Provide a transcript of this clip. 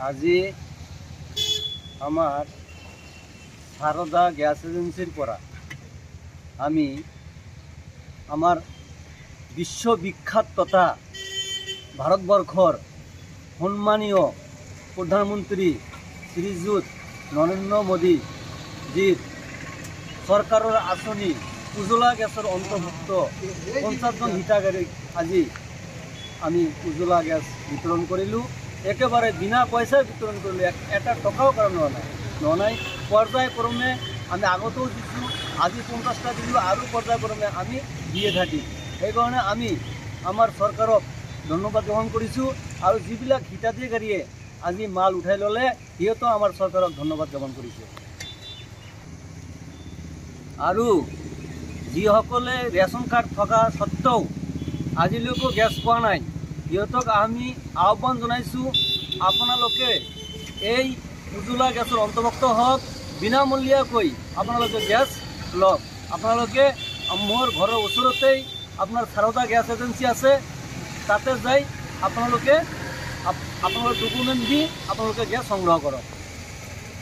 আজি আমার সারদা গ্যাস এজেন্সির পরা আমি আমার বিশ্ববিখ্যাত তথা ভারতবর্ষর সম্মানীয় প্রধানমন্ত্রী শ্রীযুত নরেন্দ্র মোদী জির সরকারের আঁচনি উজ্জ্বলা গ্যাসের অন্তর্ভুক্ত 50 জন হিতাধিকারীক আজি আমি উজ্জ্বলা গ্যাস বিতরণ করিলো। একেবারে বিনা পয়সায় বিতরণ করলো, একটা টাকাও কারণ নাই। পর্যায়ক্রমে আমি আগতেও দিছোঁ, আজি 50টা দিলোঁ, আৰু পৰ্যায়ক্ৰমে আমি দিয়ে থাকি। সেই কাৰণে আমি আমাৰ সৰকাৰক ধন্যবাদ জ্ঞাপন কৰিছোঁ আৰু যিবিলাক হিতাধিকাৰীয়ে আজি মাল উঠাই ল'লে সিহঁতো আমাৰ চৰকাৰক ধন্যবাদ জ্ঞাপন কৰিছোঁ। আৰু যিসকলে ৰেচন কাৰ্ড থকা সত্ত্বেও আজিলৈকে গেছ পোৱা নাই সিহঁতক আমি আহ্বান জনাইছোঁ, আপোনালোকে এই উজ্জ্বলা গেছৰ অন্তৰ্ভুক্ত হওক, বিনামূলীয়াকৈ আপোনালোকে গেছ লওক। আপোনালোকে মোৰ ঘৰৰ ওচৰতেই আপোনাৰ সাৰদা গ্যাস এজেন্সি আছে, তাতে যাই আপোনালোকে আপোনালোকৰ ডকুমেণ্ট দি আপোনালোকে গেছ সংগ্ৰহ কৰক।